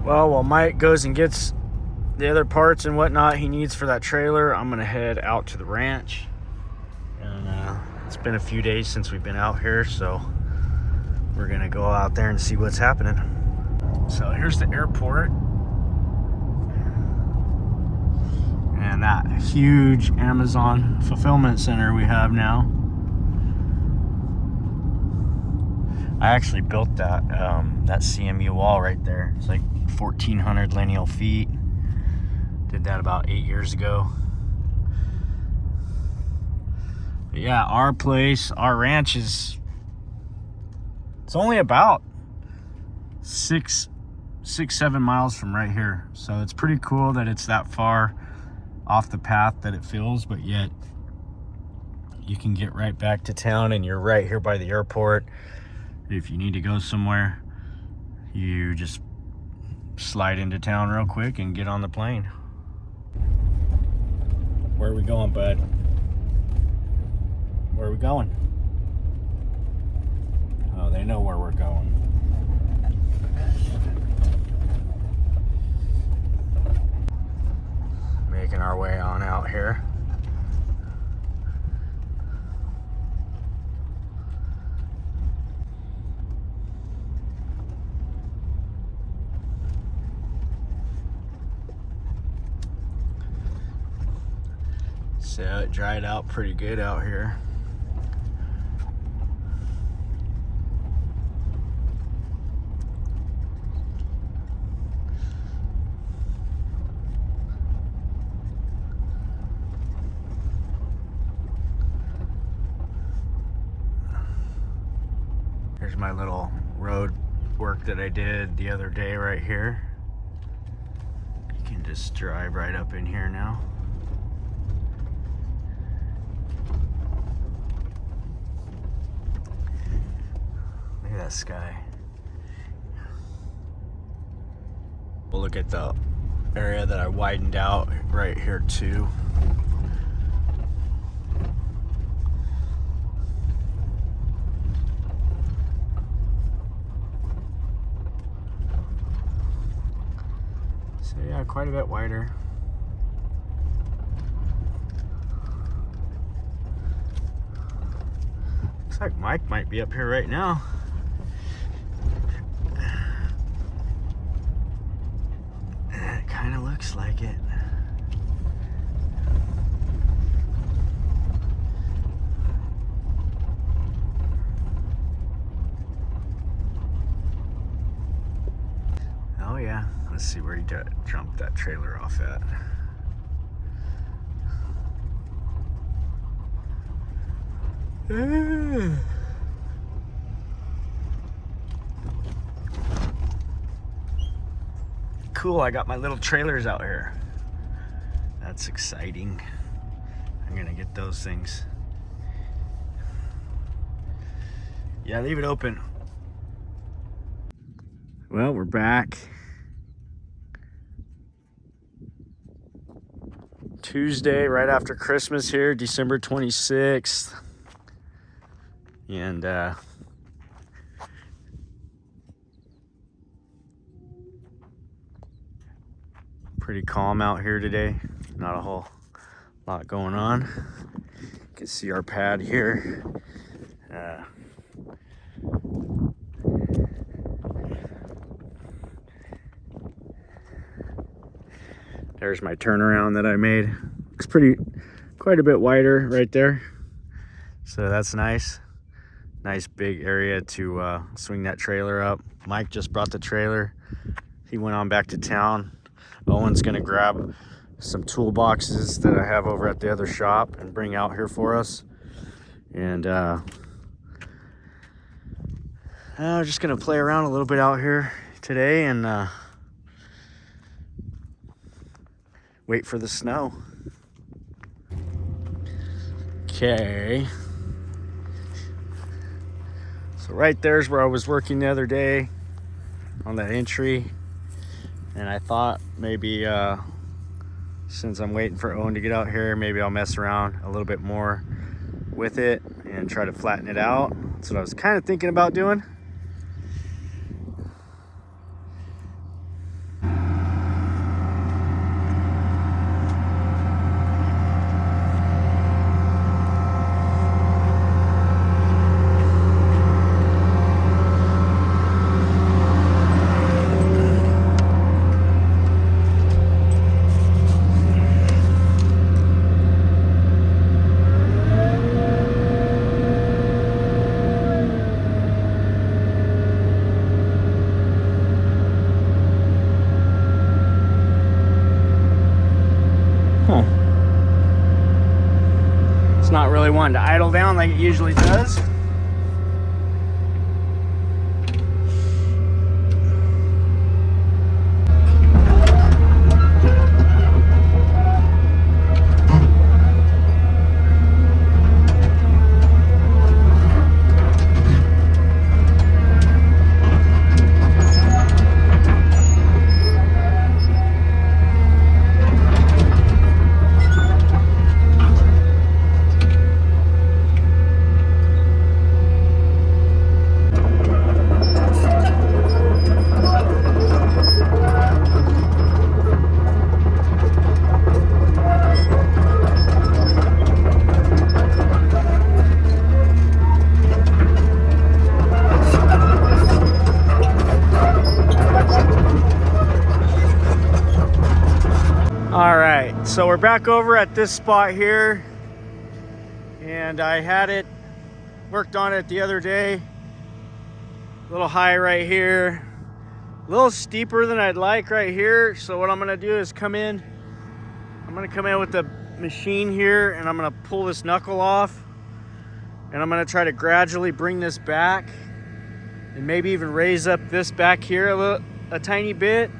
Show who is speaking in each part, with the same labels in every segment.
Speaker 1: Well, while Mike goes and gets the other parts and whatnot he needs for that trailer, I'm gonna head out to the ranch. And it's been a few days since we've been out here, so we're gonna go out there and see what's happening. So here's the airport. And that huge Amazon fulfillment center we have now. I actually built that CMU wall right there. It's like 1,400 lineal feet. Did that about 8 years ago. But yeah, our place, our ranch it's only about 7 miles from right here. So it's pretty cool that it's that far off the path that it feels, but yet you can get right back to town and you're right here by the airport. If you need to go somewhere, you just slide into town real quick and get on the plane. Where are we going, bud? Where are we going? Oh, they know where we're going. Making our way on out here. So it dried out pretty good out here. Here's my little road work that I did the other day right here. You can just drive right up in here now. Look at that sky. We'll look at the area that I widened out right here too. So yeah, quite a bit wider. Looks like Mike might be up here right now. It kind of looks like it. Oh yeah, let's see where he jumped that trailer off at. Cool, I got my little trailers out here. That's exciting. I'm gonna get those things. Yeah, leave it open. Well, we're back. Tuesday, right after Christmas here, December 26th. And pretty calm out here today. Not a whole lot going on. You can see our pad here. There's my turnaround that I made. Looks quite a bit wider right there. So that's nice. Nice big area to swing that trailer up. Mike just brought the trailer. He went on back to town. Owen's gonna grab some toolboxes that I have over at the other shop and bring out here for us. And I'm just gonna play around a little bit out here today and wait for the snow. Okay. So right there's where I was working the other day on that entry. And I thought maybe since I'm waiting for Owen to get out here, maybe I'll mess around a little bit more with it and try to flatten it out. That's what I was kind of thinking about doing. really wanting to idle down like it usually does. All right, so we're back over at this spot here, and I had it worked on it the other day. A little high right here, a little steeper than I'd like right here. So what I'm gonna do is come in with the machine here, and I'm gonna pull this knuckle off, and I'm gonna try to gradually bring this back, and maybe even raise up this back here a tiny bit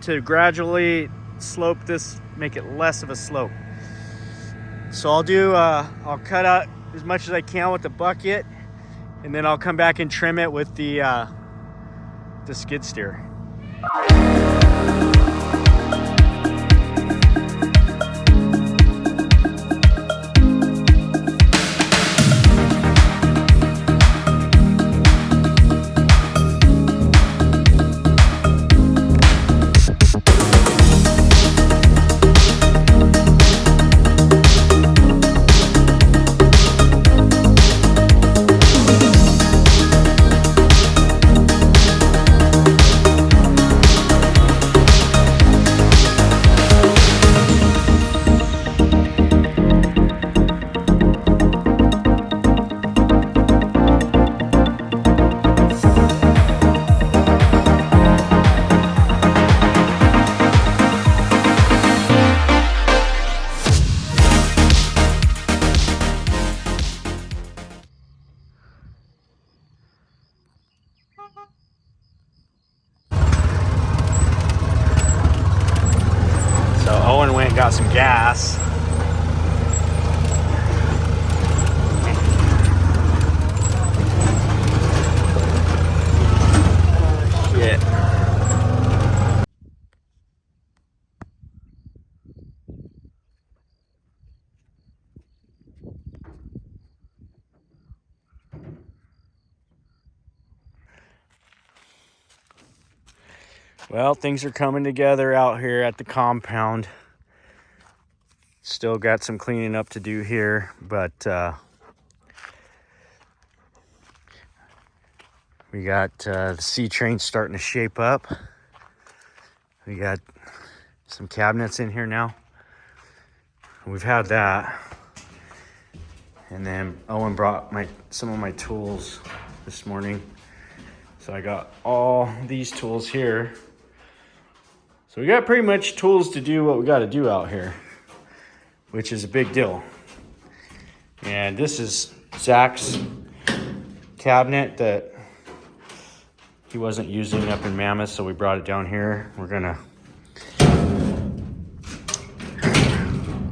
Speaker 1: to gradually slope this, make it less of a slope. So I'll cut out as much as I can with the bucket, and then I'll come back and trim it with the skid steer. Owen went and got some gas. Oh, shit. Well, things are coming together out here at the compound. Still got some cleaning up to do here, but we got the C-train starting to shape up. We got some cabinets in here now. We've had that. And then Owen brought some of my tools this morning. So I got all these tools here. So we got pretty much tools to do what we got to do out here, which is a big deal. And this is Zach's cabinet that he wasn't using up in Mammoth, so we brought it down here. We're gonna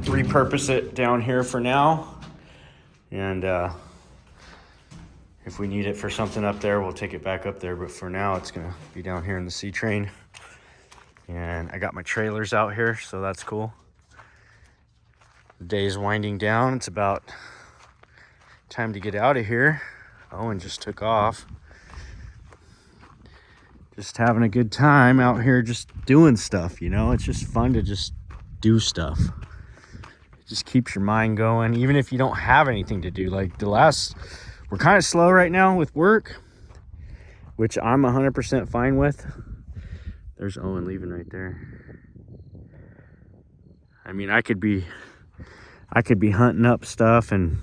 Speaker 1: repurpose it down here for now. And if we need it for something up there, we'll take it back up there. But for now, it's gonna be down here in the C-train. And I got my trailers out here, so that's cool. The day's winding down. It's about time to get out of here. Owen just took off. Just having a good time out here, just doing stuff, you know? It's just fun to just do stuff. It just keeps your mind going, even if you don't have anything to do. Like we're kind of slow right now with work, which I'm 100% fine with. There's Owen leaving right there. I mean, I could be hunting up stuff and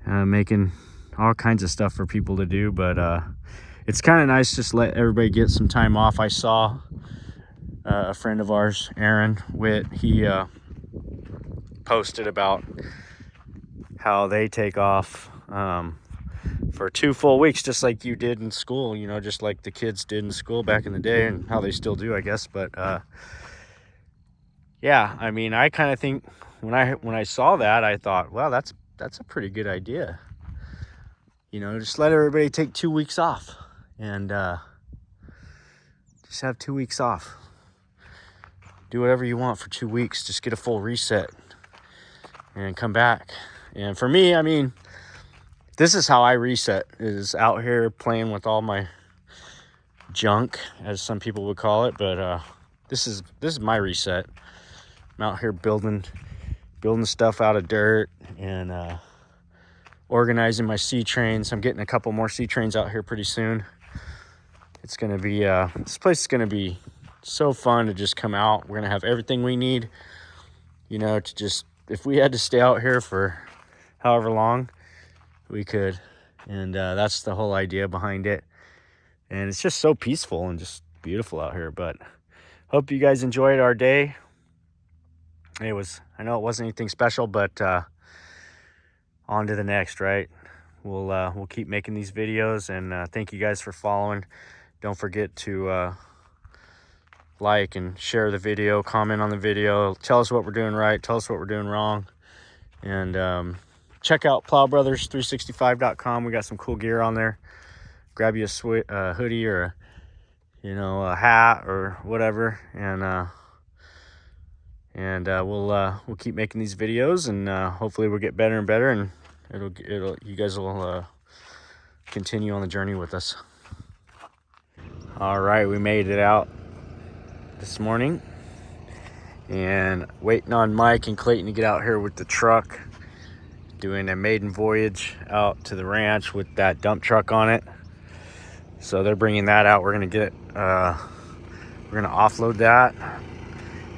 Speaker 1: making all kinds of stuff for people to do, but it's kind of nice just let everybody get some time off. I saw a friend of ours, Aaron Witt, he posted about how they take off for 2 full weeks, just like you did in school, you know, just like the kids did in school back in the day, and how they still do, I guess. But yeah, I mean, I kind of think when I saw that, I thought, well, that's a pretty good idea. You know, just let everybody take 2 weeks off, and just have 2 weeks off. Do whatever you want for 2 weeks. Just get a full reset and come back. And for me, I mean, this is how I reset, is out here playing with all my junk, as some people would call it. But this is my reset. I'm out here building stuff out of dirt and organizing my C trains. I'm getting a couple more C trains out here pretty soon. It's gonna be this place is gonna be so fun to just come out. We're gonna have everything we need, you know, to just, if we had to stay out here for however long, we could. And that's the whole idea behind it. And it's just so peaceful and just beautiful out here. But hope you guys enjoyed our day. I know it wasn't anything special, but on to the next, right? We'll keep making these videos, and thank you guys for following. Don't forget to like and share the video, comment on the video, tell us what we're doing right, tell us what we're doing wrong, and check out plowbrothers365.com. We got some cool gear on there. Grab you a hoodie or a hat or whatever, and we'll keep making these videos, and hopefully we'll get better and better, and you guys will continue on the journey with us. All right, we made it out this morning, and waiting on Mike and Clayton to get out here with the truck, doing a maiden voyage out to the ranch with that dump truck on it. So they're bringing that out. We're gonna offload that,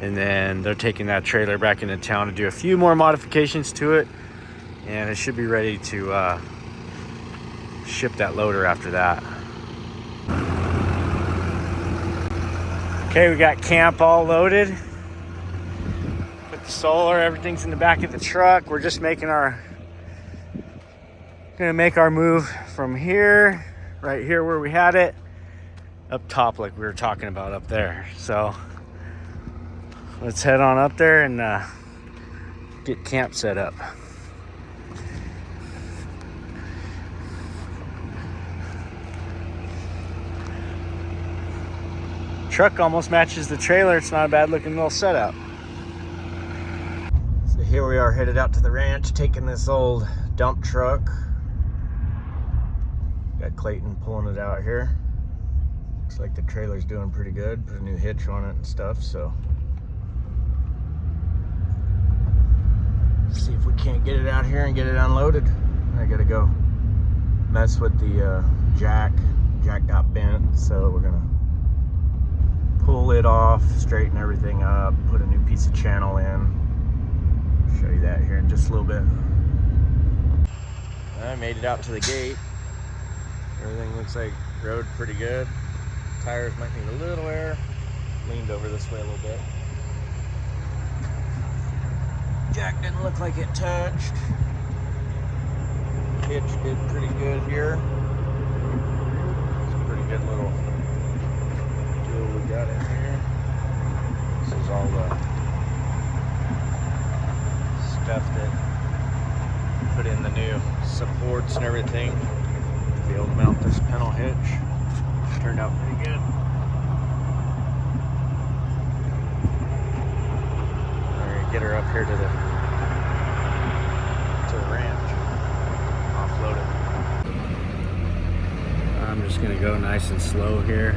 Speaker 1: and then they're taking that trailer back into town to do a few more modifications to it, and it should be ready to ship that loader after that. Okay, we got camp all loaded. Put the solar, everything's in the back of the truck. We're just gonna make our move from here, right here where we had it, up top like we were talking about up there. So let's head on up there and get camp set up. Truck almost matches the trailer. It's not a bad looking little setup. So here we are, headed out to the ranch, taking this old dump truck. Got Clayton pulling it out here. Looks like the trailer's doing pretty good. Put a new hitch on it and stuff, so see if we can't get it out here and get it unloaded. I gotta go mess with the jack. Jack got bent, so we're gonna pull it off, straighten everything up, put a new piece of channel in. Show you that here in just a little bit. I made it out to the gate. Everything looks like rode pretty good. Tires might need a little air. Leaned over this way a little bit. Jack didn't look like it touched. Hitch did pretty good here. It's a pretty good little deal we got in here. This is all the stuff that put in the new supports and everything to be able to mount this panel hitch. Turned out pretty good. Alright, get her up here to the ranch. Offload it. I'm just gonna go nice and slow here.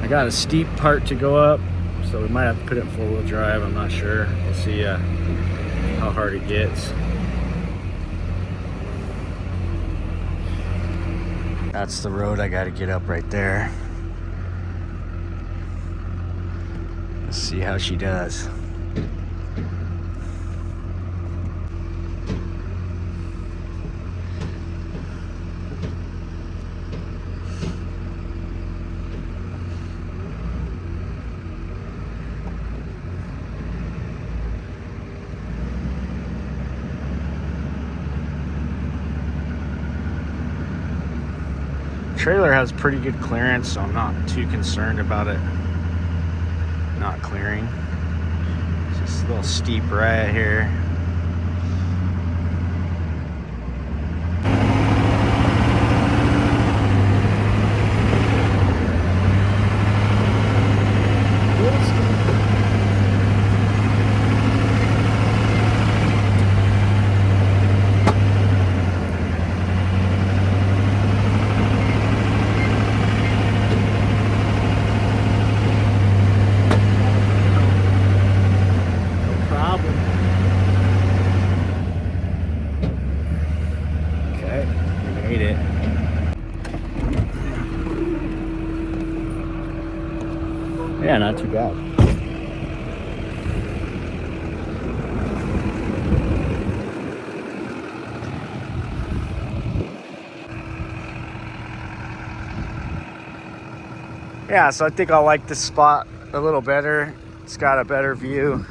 Speaker 1: I got a steep part to go up, so we might have to put it in 4-wheel drive. I'm not sure. We'll see how hard it gets. That's the road I got to get up right there. Let's see how she does. trailer has pretty good clearance, so I'm not too concerned about it not clearing. It's just a little steep right here. Yeah, not too bad. Yeah, so I think I like this spot a little better. It's got a better view.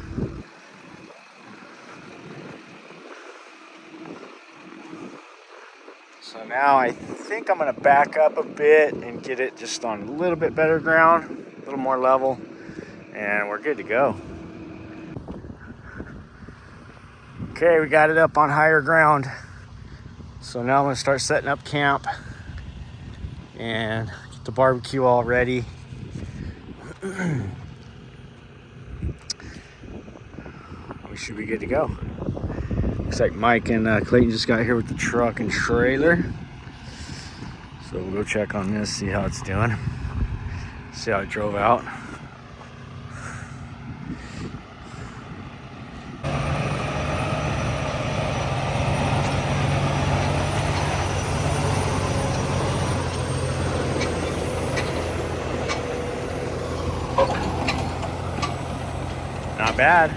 Speaker 1: So now I think I'm gonna back up a bit and get it just on a little bit better ground, a little more level, and we're good to go. Okay, we got it up on higher ground. So now I'm gonna start setting up camp and get the barbecue all ready. We should be good to go. Looks like Mike and Clayton just got here with the truck and trailer. So we'll go check on this, see how it's doing. See how it drove out. Not bad.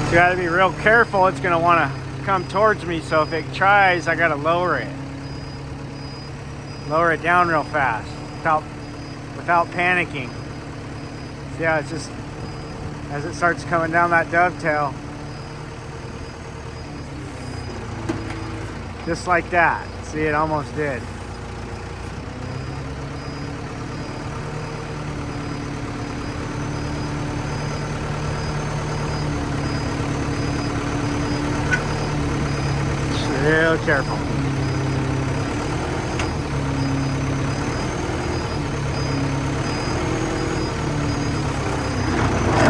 Speaker 1: You gotta be real careful. It's gonna wanna come towards me, so if it tries, I gotta lower it. Lower it down real fast without panicking. So yeah, it's just as it starts coming down that dovetail. Just like that. See, it almost did. Real careful.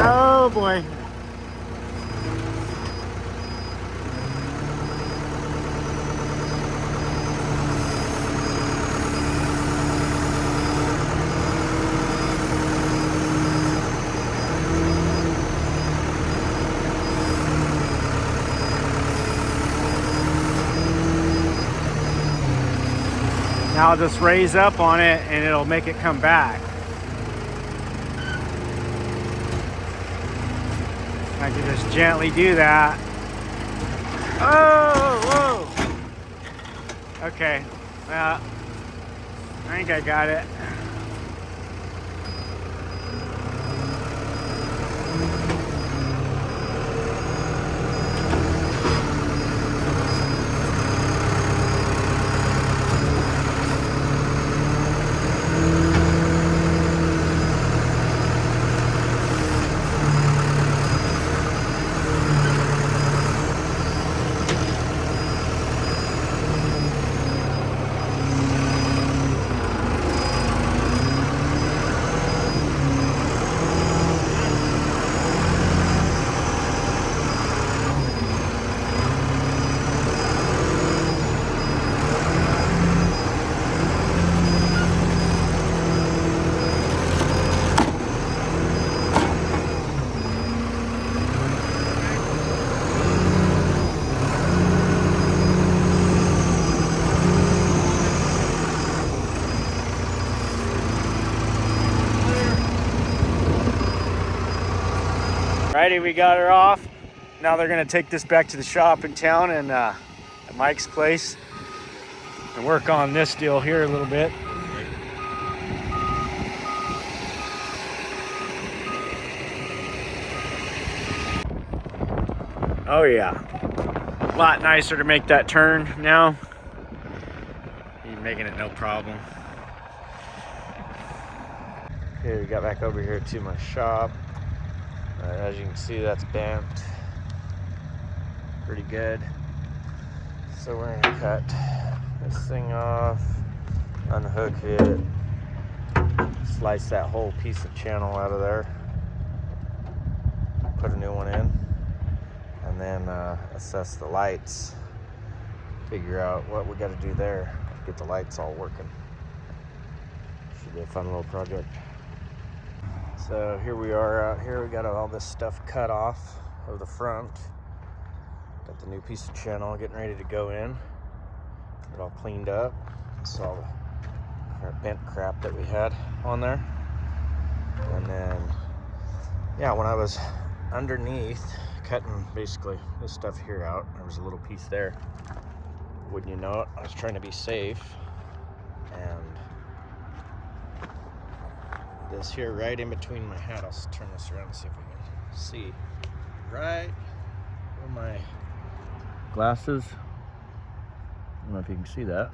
Speaker 1: Oh boy. Now I'll just raise up on it and it'll make it come back. I can just gently do that. Oh, whoa. Okay, well, I think I got it. Alrighty, we got her off. Now they're gonna take this back to the shop in town and at Mike's place and work on this deal here a little bit. Oh yeah, a lot nicer to make that turn now. You're making it no problem. Okay, we got back over here to my shop. As you can see, that's bent pretty good. So we're gonna cut this thing off, unhook it, slice that whole piece of channel out of there, put a new one in, and then assess the lights, figure out what we got to do there, get the lights all working. Should be a fun little project. So here we are out here. We got all this stuff cut off of the front. Got the new piece of channel getting ready to go in. Get it all cleaned up. It's all the bent crap that we had on there. And then, yeah, when I was underneath cutting basically this stuff here out, there was a little piece there. Wouldn't you know it, I was trying to be safe, and this here right in between my hat, I'll turn this around and see if we can see right where my glasses, I don't know if you can see that,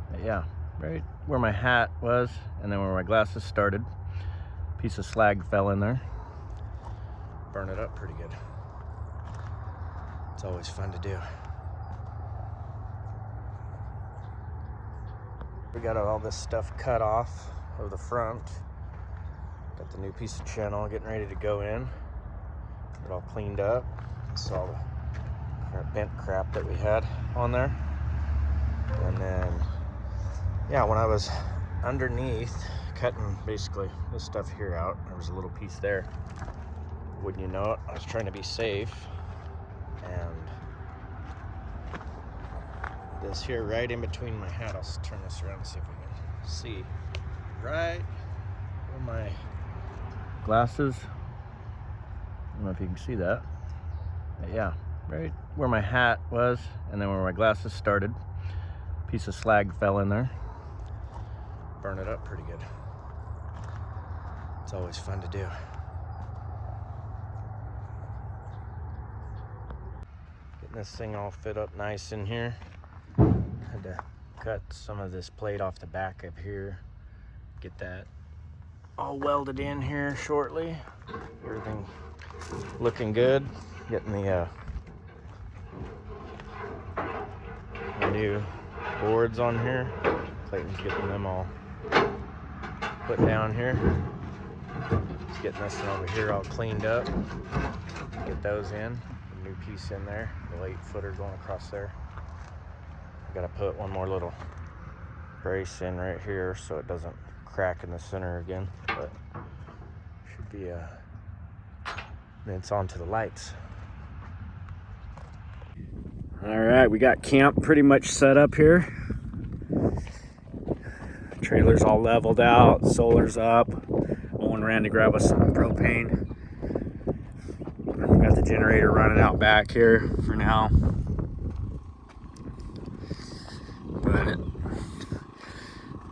Speaker 1: but yeah, right where my hat was and then where my glasses started, a piece of slag fell in there. Burn it up pretty good. It's always fun to do. We got all this stuff cut off of the front. Got the new piece of channel getting ready to go in. Get it all cleaned up. It's all the bent crap that we had on there. And then, yeah, when I was underneath cutting basically this stuff here out, there was a little piece there. Wouldn't you know it, I was trying to be safe, and this here right in between my hat, I'll turn this around and see if we can see right where my glasses, I don't know if you can see that, but yeah, right where my hat was and then where my glasses started, a piece of slag fell in there. Burn it up pretty good. It's always fun to do. Getting this thing all fit up nice in here. Had to cut some of this plate off the back of here, get that all welded in here shortly. Everything looking good. Getting the new boards on here. Clayton's getting them all put down here. Just getting this one over here all cleaned up. Get those in. A new piece in there. The 8-footer going across there. I gotta put one more little brace in right here so it doesn't crack in the center again, but should be then it's on to the lights. All right, we got camp pretty much set up here. Trailer's all leveled out, solar's up. Owen ran to grab us some propane. Got the generator running out back here for now. But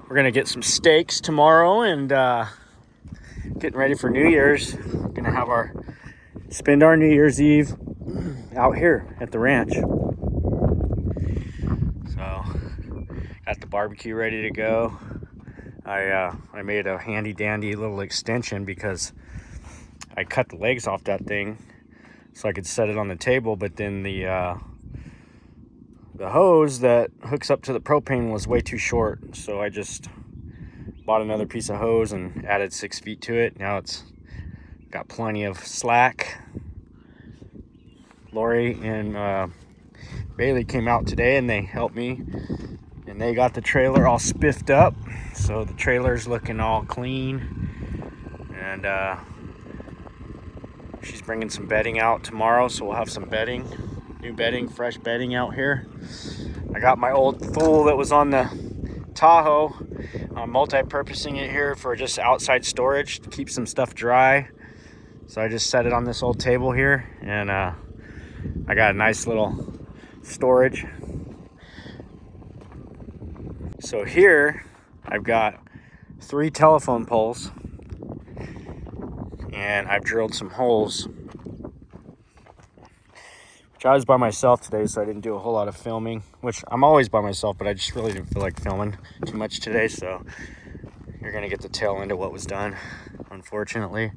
Speaker 1: we're gonna get some steaks tomorrow and getting ready for New Year's. We're gonna spend our New Year's Eve out here at the ranch. So got the barbecue ready to go. I made a handy dandy little extension because I cut the legs off that thing so I could set it on the table, but then the hose that hooks up to the propane was way too short, so I just bought another piece of hose and added 6 feet to it. Now it's got plenty of slack. Lori and Bailey came out today and they helped me, and they got the trailer all spiffed up, so the trailer's looking all clean. And she's bringing some bedding out tomorrow, so we'll have some bedding, new bedding, fresh bedding out here. I got my old Fool that was on the Tahoe. I'm multi-purposing it here for just outside storage to keep some stuff dry. So I just set it on this old table here, and I got a nice little storage. So here I've got 3 telephone poles, and I've drilled some holes, which I was by myself today, so I didn't do a whole lot of filming, which I'm always by myself, but I just really didn't feel like filming too much today. So you're gonna get the tail end of what was done, unfortunately.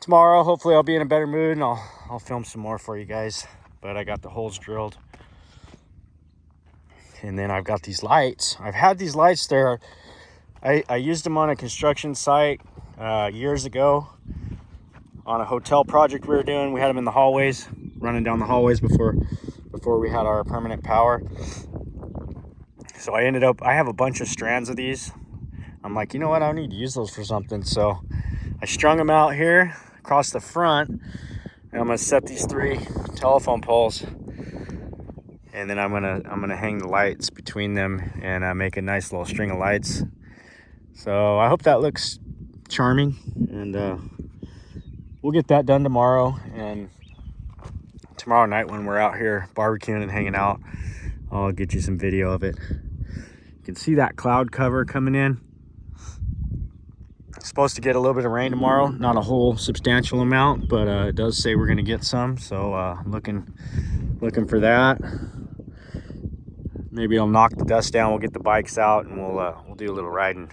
Speaker 1: Tomorrow, hopefully I'll be in a better mood and I'll film some more for you guys. But I got the holes drilled. And then I've got these lights. I've had these lights there. I used them on a construction site years ago on a hotel project we were doing. We had them in the hallways, running down the hallways before we had our permanent power. So I have a bunch of strands of these. I'm like, you know what? I need to use those for something. So I strung them out here across the front, and I'm gonna set these 3 telephone poles, and then I'm gonna hang the lights between them and make a nice little string of lights. So I hope that looks charming, and we'll get that done tomorrow. And tomorrow night when we're out here barbecuing and hanging out, I'll get you some video of it. You can see that cloud cover coming in. Supposed to get a little bit of rain tomorrow, not a whole substantial amount, but it does say we're gonna get some, so looking for that. Maybe I'll knock the dust down, we'll get the bikes out, and we'll do a little riding.